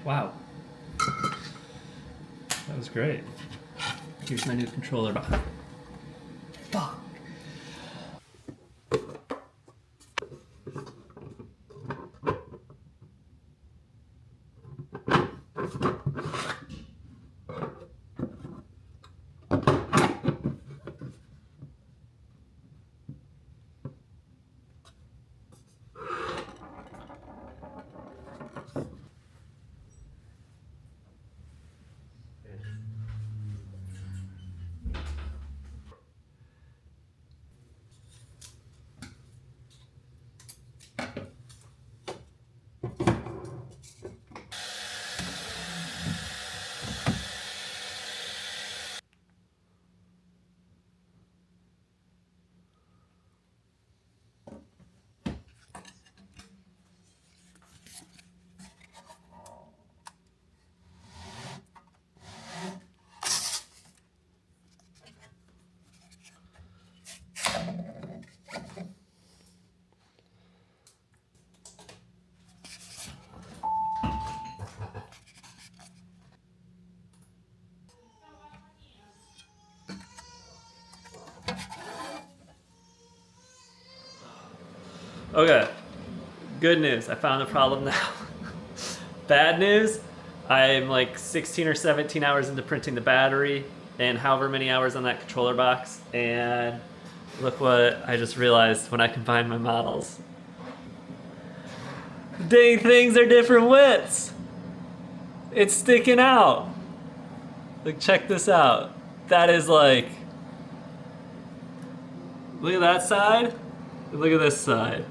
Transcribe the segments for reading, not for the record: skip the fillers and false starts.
Wow. That was great. Here's my new controller box. Fuck. Okay, good news, I found the problem now. Bad news, I'm like 16 or 17 hours into printing the battery and however many hours on that controller box, and look what I just realized when I combined my models. Dang things are different widths! It's sticking out! Like, check this out. That is like... Look at that side, and look at this side.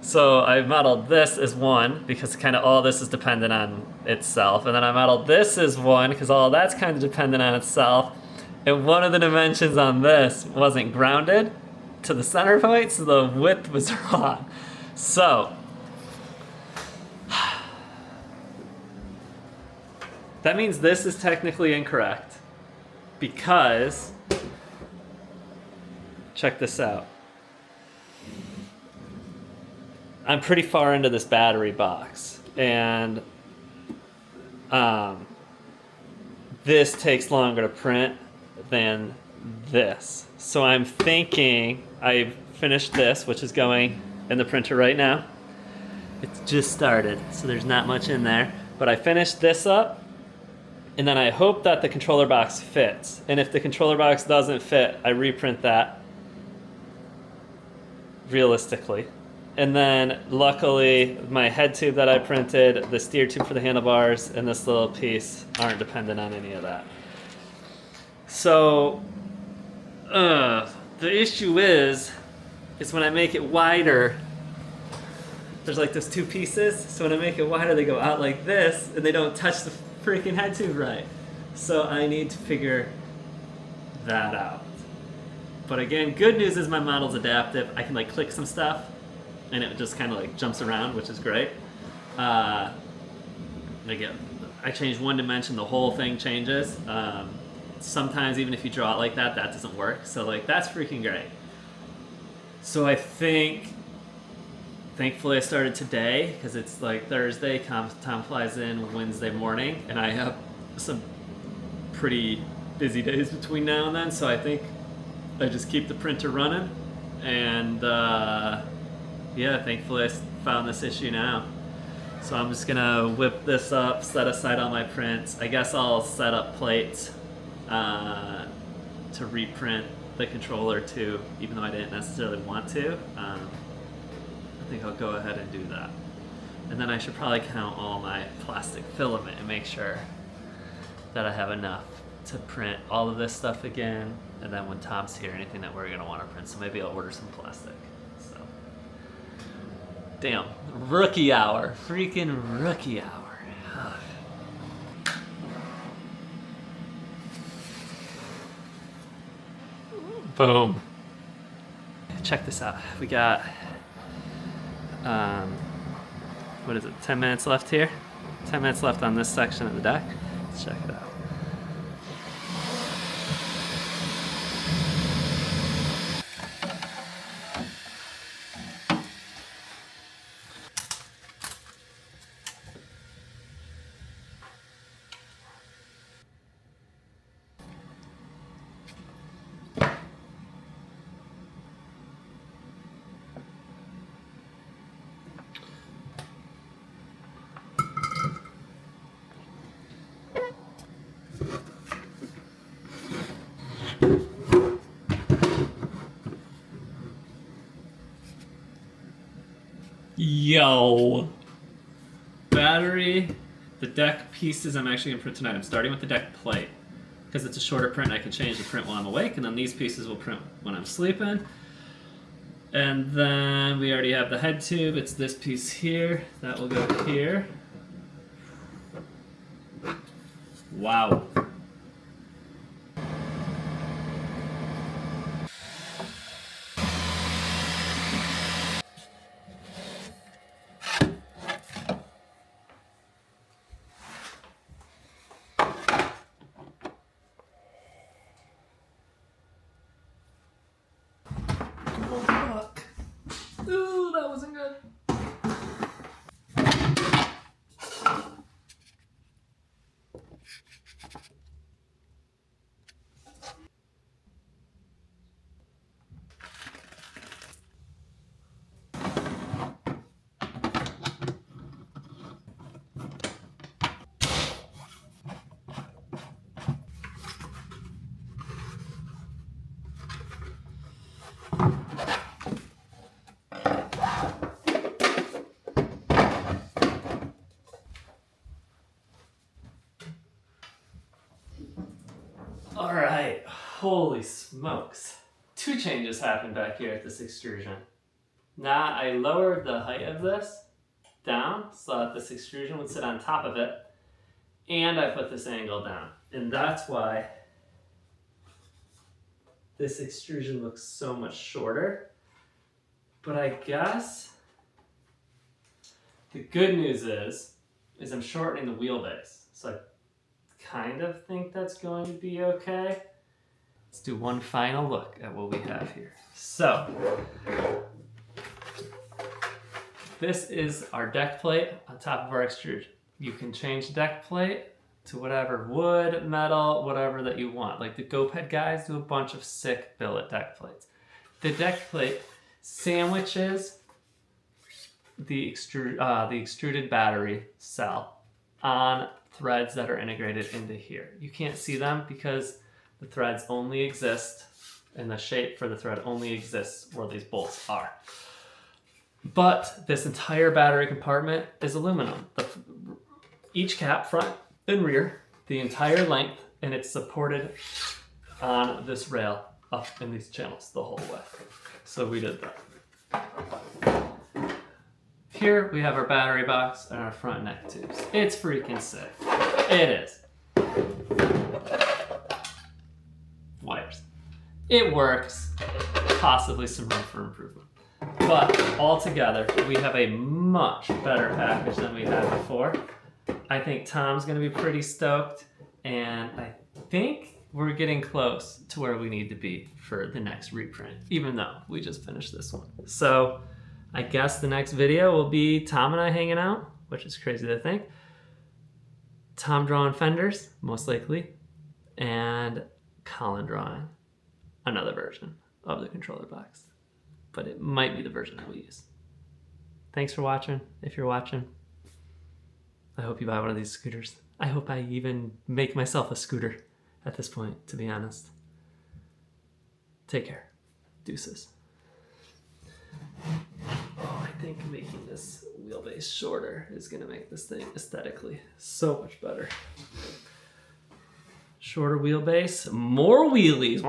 So I modeled this as 1 because kind of all this is dependent on itself. And then I modeled this as 1 because all that's kind of dependent on itself. And one of the dimensions on this wasn't grounded to the center point, so the width was wrong. So that means this is technically incorrect because, check this out. I'm pretty far into this battery box, and this takes longer to print than this. So I'm thinking I finished this, which is going in the printer right now. It's just started, so there's not much in there. But I finished this up, and then I hope that the controller box fits. And if the controller box doesn't fit, I reprint that realistically. And then, luckily, my head tube that I printed, the steer tube for the handlebars, and this little piece aren't dependent on any of that. So, the issue is when I make it wider, there's like those 2 pieces, so when I make it wider, they go out like this, and they don't touch the freaking head tube right. So I need to figure that out. But again, good news is my model's adaptive. I can like click some stuff, and it just kind of like jumps around, which is great. Again, I changed 1 dimension, the whole thing changes. Sometimes even if you draw it like that, that doesn't work. So like, that's freaking great. So I think, thankfully I started today, because it's like Thursday, Tom flies in Wednesday morning, and I have some pretty busy days between now and then, so I think I just keep the printer running, and yeah, thankfully I found this issue now. So I'm just gonna whip this up, set aside all my prints. I guess I'll set up plates to reprint the controller too, even though I didn't necessarily want to. I think I'll go ahead and do that. And then I should probably count all my plastic filament and make sure that I have enough to print all of this stuff again, and then when Tom's here, anything that we're gonna want to print. So maybe I'll order some plastic. So, damn, rookie hour, freaking rookie hour. Boom. Check this out. We got, what is it, 10 minutes left here? 10 minutes left on this section of the deck. Let's check it out. Yo! Battery, the deck pieces I'm actually going to print tonight. I'm starting with the deck plate because it's a shorter print and I can change the print while I'm awake, and then these pieces will print when I'm sleeping. And then we already have the head tube. It's this piece here. That will go here. Wow. Ooh, that wasn't good. All right, holy smokes. Two changes happened back here at this extrusion. Now I lowered the height of this down so that this extrusion would sit on top of it, and I put this angle down. And that's why this extrusion looks so much shorter. But I guess the good news is I'm shortening the wheelbase. So I kind of think that's going to be okay. Let's do one final look at what we have here. So, this is our deck plate on top of our extrusion. You can change the deck plate to whatever wood, metal, whatever that you want. Like the GoPed guys do a bunch of sick billet deck plates. The deck plate sandwiches the extruded battery cell on threads that are integrated into here. You can't see them because the threads only exist, and the shape for the thread only exists where these bolts are. But this entire battery compartment is aluminum. Each cap, front and rear, the entire length, and it's supported on this rail up in these channels the whole way. So we did that. Here we have our battery box and our front neck tubes. It's freaking sick. It is. Wires. It works. Possibly some room for improvement. But altogether, we have a much better package than we had before. I think Tom's going to be pretty stoked, and I think we're getting close to where we need to be for the next reprint, even though we just finished this one. So I guess the next video will be Tom and I hanging out, which is crazy to think. Tom drawing fenders, most likely, and Collin drawing another version of the controller box. But it might be the version that we use. Thanks for watching. If you're watching, I hope you buy one of these scooters. I hope I even make myself a scooter at this point, to be honest. Take care. Deuces. Oh, I think making this wheelbase shorter is going to make this thing aesthetically so much better. Shorter wheelbase, more wheelies.